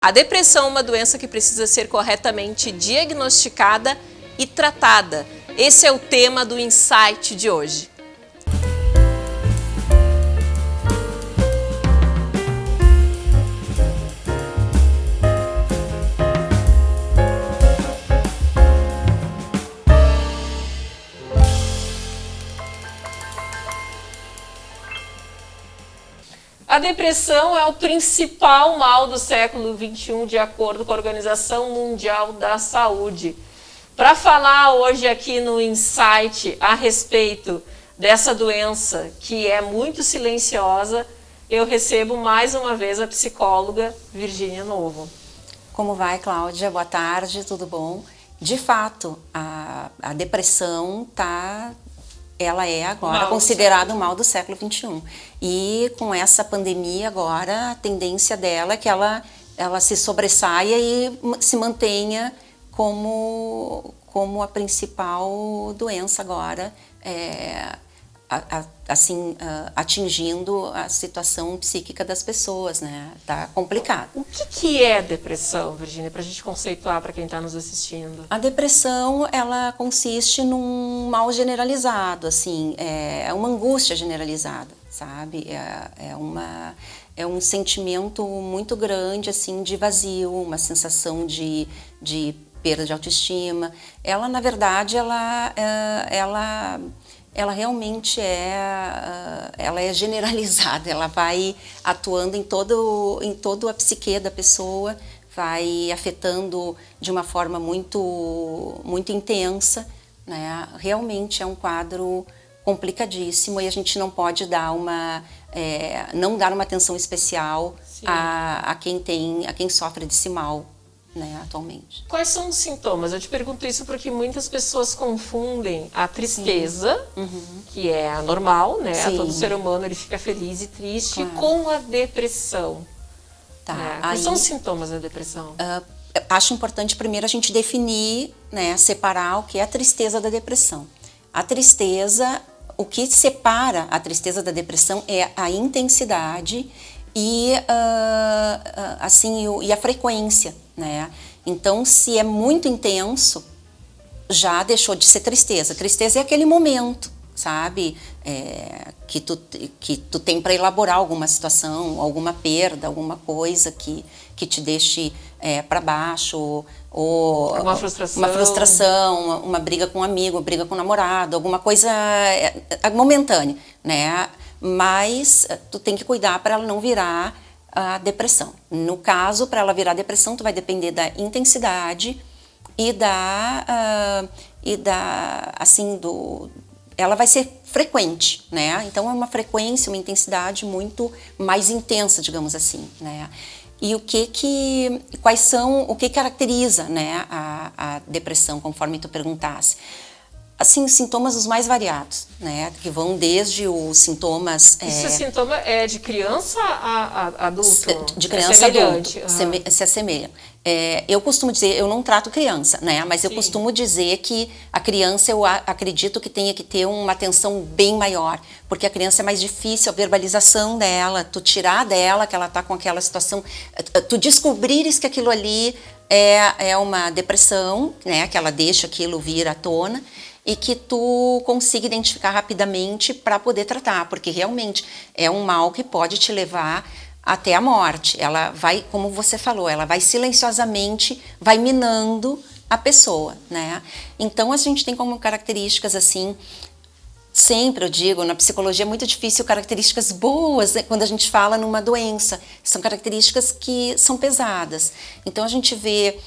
A depressão é uma doença que precisa ser corretamente diagnosticada e tratada. Esse é o tema do Insight de hoje. A depressão é o principal mal do século XXI, de acordo com a Organização Mundial da Saúde. Para falar hoje aqui no Insight a respeito dessa doença que é muito silenciosa, eu recebo mais uma vez a psicóloga Virgínia Novo. Como vai, Cláudia? Boa tarde, tudo bom? De fato, a depressão ela é agora considerada o mal do século XXI. E com essa pandemia agora, a tendência dela é que ela se sobressaia e se mantenha como a principal doença agora, atingindo a situação psíquica das pessoas, né? Tá complicado. O que é depressão, Virgínia, para a gente conceituar para quem está nos assistindo? A depressão, ela consiste num mal generalizado, assim, é uma angústia generalizada, sabe? É um sentimento muito grande, assim, de vazio, uma sensação de perda de autoestima. Ela, na verdade, ela realmente ela é generalizada, ela vai atuando em toda a psique da pessoa, vai afetando de uma forma muito intensa, né? Realmente é um quadro complicadíssimo e a gente não pode não dar uma atenção especial a quem sofre desse mal, né, atualmente. Quais são os sintomas? Eu te pergunto isso porque muitas pessoas confundem a tristeza, que é a normal, né? Todo ser humano ele fica feliz e triste, com a depressão. Tá. Né? Quais são os sintomas da depressão? Acho importante primeiro a gente definir, né, separar o que é a tristeza da depressão. A tristeza, o que separa a tristeza da depressão é a intensidade e a frequência, né? Então, se é muito intenso, já deixou de ser tristeza. Tristeza é aquele momento, sabe? Que tu tem para elaborar alguma situação, alguma perda, alguma coisa que te deixe para baixo, ou uma frustração, uma briga com um amigo, uma briga com um namorado, alguma coisa momentânea, né? Mas tu tem que cuidar para ela não virar a depressão. No caso, para ela virar depressão, tu vai depender da intensidade ela vai ser frequente, né? Então é uma frequência, uma intensidade muito mais intensa, digamos assim, né? E o que caracteriza, né, a depressão, conforme tu perguntasse? Assim, sintomas os mais variados, né? Que vão desde os sintomas... Esse sintoma é de criança a adulto? De criança a adulto, se assemelha. Eu costumo dizer, eu não trato criança, né? Mas eu costumo dizer que a criança, eu acredito que tenha que ter uma atenção bem maior, porque a criança é mais difícil, a verbalização dela, tu tirar dela que ela está com aquela situação, tu descobrires que aquilo ali é uma depressão, né? Que ela deixa aquilo vir à tona, e que tu consiga identificar rapidamente para poder tratar, porque realmente é um mal que pode te levar até a morte. Ela vai, como você falou, ela vai silenciosamente, vai minando a pessoa, né? Então a gente tem como características assim, sempre eu digo, na psicologia é muito difícil características boas, né, quando a gente fala numa doença, são características que são pesadas. Então a gente vê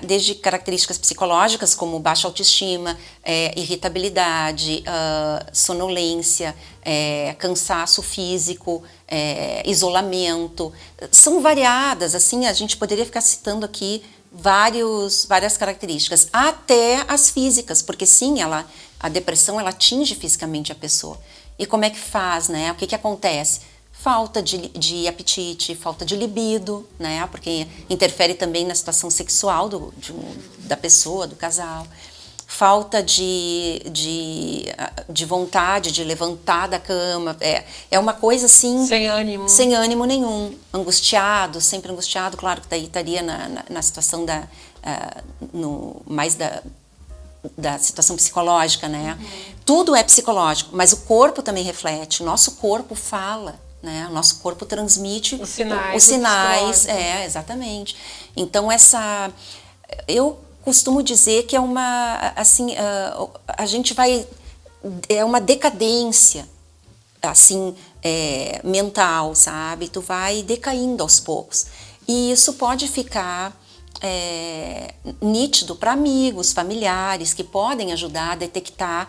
desde características psicológicas como baixa autoestima, irritabilidade, sonolência, cansaço físico, isolamento. São variadas, assim, a gente poderia ficar citando aqui várias características, até as físicas, porque sim, a depressão ela atinge fisicamente a pessoa. E como é que faz, né? O que acontece? Falta de apetite, falta de libido, né? Porque interfere também na situação sexual da pessoa, do casal. falta de vontade de levantar da cama, é uma coisa assim... Sem ânimo nenhum, angustiado, sempre angustiado, claro que daí estaria na situação mais da situação psicológica, né? Tudo é psicológico, mas o corpo também reflete, o nosso corpo fala, né? O nosso corpo transmite os sinais, exatamente. Então eu costumo dizer que é uma, assim, a gente vai, é uma decadência, assim, mental, sabe? Tu vai decaindo aos poucos. E isso pode ficar nítido para amigos, familiares, que podem ajudar a detectar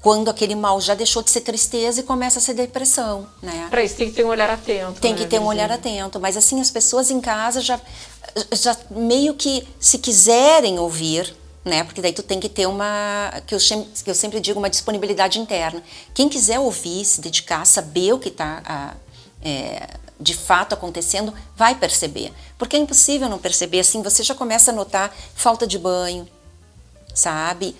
quando aquele mal já deixou de ser tristeza e começa a ser depressão, né? Para isso tem que ter um olhar atento. Tem que ter um olhar atento, mas assim, as pessoas em casa já meio que, se quiserem ouvir, né? Porque daí tu tem que ter que eu sempre digo, uma disponibilidade interna. Quem quiser ouvir, se dedicar, saber o que está de fato acontecendo, vai perceber. Porque é impossível não perceber, assim, você já começa a notar falta de banho, sabe?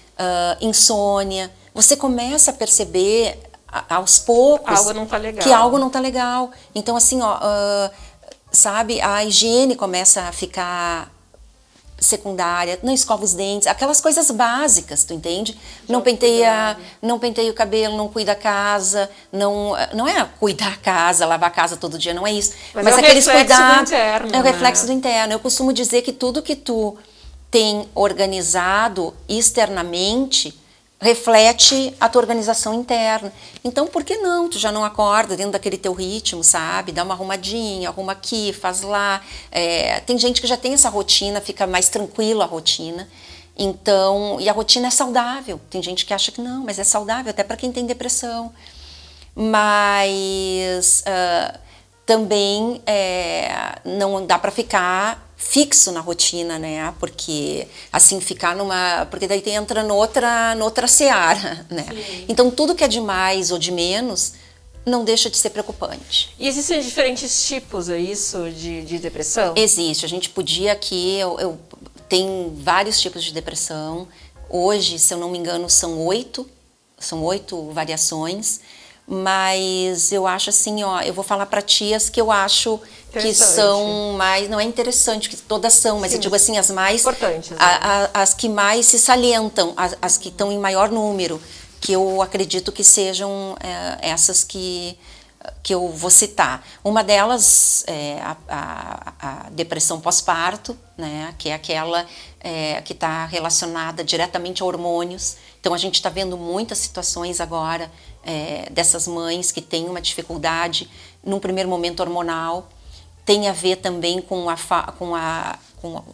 Insônia. Você começa a perceber aos poucos algo não tá legal. Que algo não está legal. Então, assim, sabe, a higiene começa a ficar secundária, não escova os dentes, aquelas coisas básicas, tu entende? Não penteia o cabelo, não cuida da casa, não é cuidar a casa, lavar a casa todo dia, não é isso. Mas é aqueles cuidados, é o reflexo do interno. Eu costumo dizer que tudo que tu tem organizado externamente reflete a tua organização interna. Então, por que não? Tu já não acorda dentro daquele teu ritmo, sabe? Dá uma arrumadinha, arruma aqui, faz lá. Tem gente que já tem essa rotina, fica mais tranquilo a rotina. Então, e a rotina é saudável. Tem gente que acha que não, mas é saudável até para quem tem depressão. Mas também não dá para ficar fixo na rotina, né? Porque assim porque daí entra noutra seara, né? Sim. Então tudo que é de mais ou de menos não deixa de ser preocupante. E existem diferentes tipos, é isso, de depressão? Existe. A gente podia aqui, tem vários tipos de depressão. Hoje, se eu não me engano, são 8 variações. Mas eu acho assim, eu vou falar para tias que eu acho que são mais, não é interessante que todas são, mas eu digo assim, as mais importantes, né? as que mais se salientam, as que estão em maior número, que eu acredito que sejam essas que eu vou citar. Uma delas é a depressão pós-parto, né, que é aquela que está relacionada diretamente a hormônios. Então a gente está vendo muitas situações agora dessas mães que têm uma dificuldade num primeiro momento hormonal. Tem a ver também com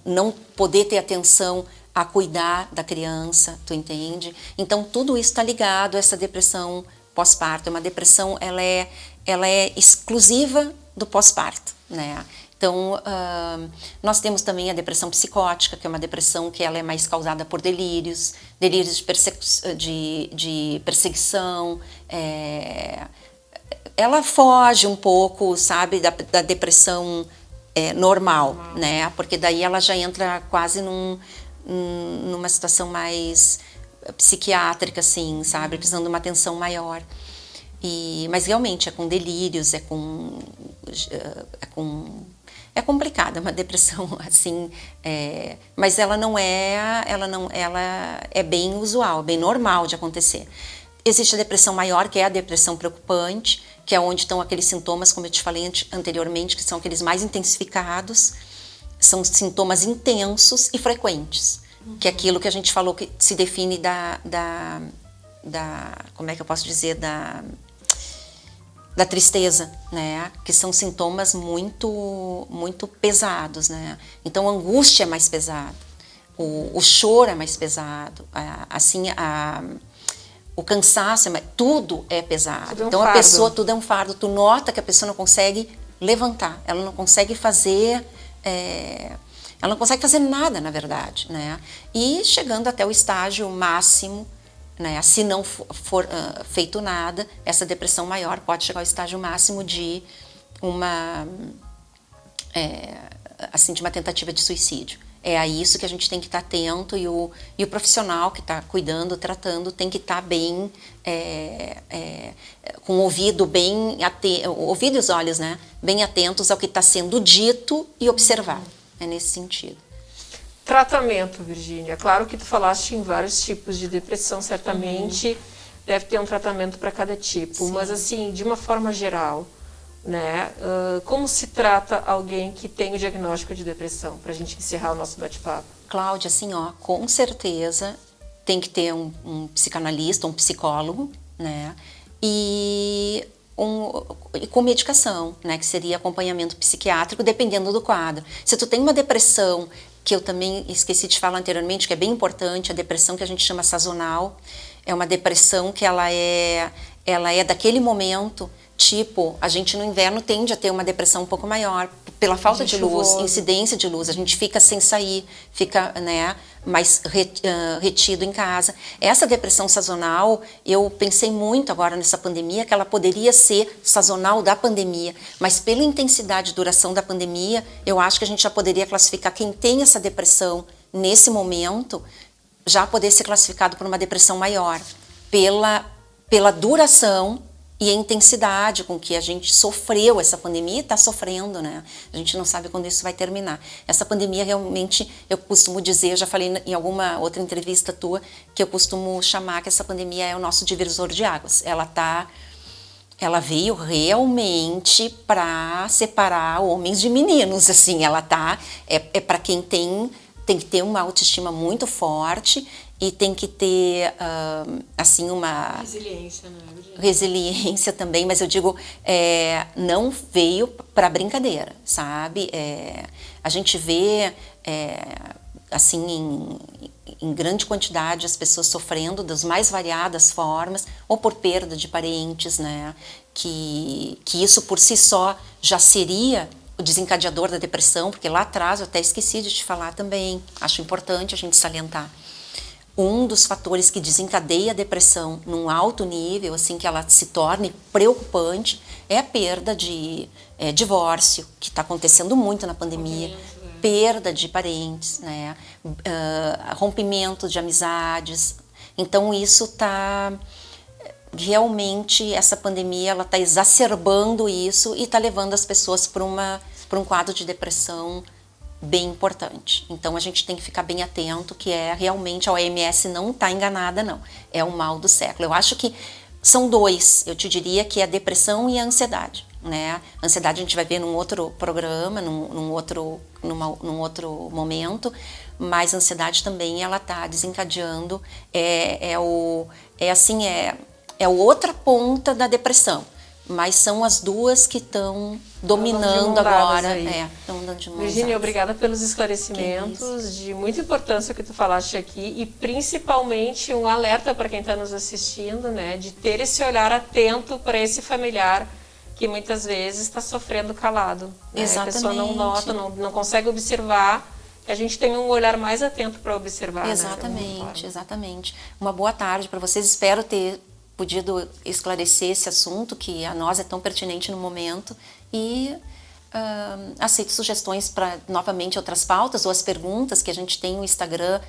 não poder ter atenção a cuidar da criança, tu entende? Então tudo isso está ligado a essa depressão pós-parto. Uma depressão, ela é exclusiva do pós-parto, né? Então, nós temos também a depressão psicótica, que é uma depressão que ela é mais causada por delírios de perseguição. Ela foge um pouco, sabe, da depressão normal, né? Porque daí ela já entra quase numa situação mais psiquiátrica, assim, sabe? Precisando de uma atenção maior. Mas realmente é com delírios, é complicada, uma depressão assim, mas ela é bem usual, bem normal de acontecer. Existe a depressão maior, que é a depressão preocupante, que é onde estão aqueles sintomas, como eu te falei anteriormente, que são aqueles mais intensificados, são sintomas intensos e frequentes, que é aquilo que a gente falou que se define como é que eu posso dizer, da tristeza, né? Que são sintomas muito, muito pesados, né? Então a angústia é mais pesada, o choro é mais pesado, o cansaço, tudo é pesado. Então a pessoa, tudo é um fardo. Tu nota que a pessoa não consegue levantar, ela não consegue fazer, ela não consegue fazer nada, na verdade, né? E chegando até o estágio máximo, né? Se não for feito nada, essa depressão maior pode chegar ao estágio máximo de uma tentativa de suicídio. É a isso que a gente tem que estar atento e o profissional que está cuidando, tratando, tem que estar bem, com o ouvido bem o ouvido e os olhos, né, bem atentos ao que está sendo dito e observar. É nesse sentido. Tratamento, Virgínia. Claro que tu falaste em vários tipos de depressão, certamente deve ter um tratamento para cada tipo. Sim. Mas assim, de uma forma geral, né, como se trata alguém que tem o diagnóstico de depressão? Para a gente encerrar o nosso bate-papo. Cláudia, assim, ó, com certeza tem que ter um psicanalista, um psicólogo, né, e com medicação, né, que seria acompanhamento psiquiátrico, dependendo do quadro. Se tu tem uma depressão, que eu também esqueci de falar anteriormente, que é bem importante, a depressão que a gente chama sazonal, é uma depressão que ela é daquele momento, tipo, a gente no inverno tende a ter uma depressão um pouco maior, pela falta de luz, incidência de luz, a gente fica sem sair, fica, né, mais retido em casa. Essa depressão sazonal, eu pensei muito agora nessa pandemia, que ela poderia ser sazonal da pandemia, mas pela intensidade e duração da pandemia, eu acho que a gente já poderia classificar quem tem essa depressão nesse momento, já poder ser classificado por uma depressão maior, pela duração e a intensidade com que a gente sofreu essa pandemia e está sofrendo, né? A gente não sabe quando isso vai terminar. Essa pandemia realmente, eu costumo dizer, eu já falei em alguma outra entrevista tua, que eu costumo chamar que essa pandemia é o nosso divisor de águas. Ela veio realmente para separar homens de meninos, assim, é para quem tem que ter uma autoestima muito forte e tem que ter, assim, uma... Resiliência, né? Resiliência também, mas eu digo, não veio para brincadeira, sabe? A gente vê, assim, em grande quantidade as pessoas sofrendo das mais variadas formas, ou por perda de parentes, né? Que isso por si só já seria o desencadeador da depressão, porque lá atrás eu até esqueci de te falar também, acho importante a gente salientar. Um dos fatores que desencadeia a depressão num alto nível, assim, que ela se torne preocupante, é a perda de divórcio, que está acontecendo muito na pandemia, perda de parentes, né, rompimento de amizades. Então isso está... Realmente, essa pandemia ela está exacerbando isso e está levando as pessoas para um quadro de depressão bem importante. Então a gente tem que ficar bem atento, que realmente a OMS não está enganada, não. É o mal do século. Eu acho que são dois, eu te diria, que é a depressão e a ansiedade, né? A ansiedade a gente vai ver num outro programa, num outro momento, mas a ansiedade também ela está desencadeando, é a outra ponta da depressão. Mas são as duas que estão dominando agora. Estão dando de mãos dadas. Virgínia, obrigada pelos esclarecimentos, de muita importância que tu falaste aqui, e principalmente um alerta para quem está nos assistindo, né, de ter esse olhar atento para esse familiar que muitas vezes está sofrendo calado. Né? Exatamente. A pessoa não nota, não consegue observar, a gente tem um olhar mais atento para observar. Exatamente, né, exatamente. Uma boa tarde para vocês, espero ter podido esclarecer esse assunto que a nós é tão pertinente no momento e aceito sugestões para novamente outras pautas ou as perguntas que a gente tem no Instagram,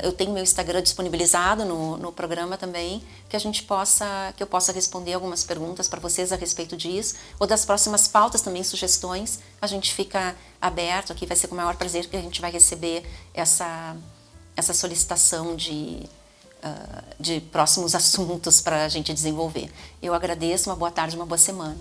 eu tenho meu Instagram disponibilizado no programa também, que eu possa responder algumas perguntas para vocês a respeito disso, ou das próximas pautas também, sugestões, a gente fica aberto aqui, vai ser com o maior prazer que a gente vai receber essa solicitação de próximos assuntos para a gente desenvolver. Eu agradeço, uma boa tarde, uma boa semana.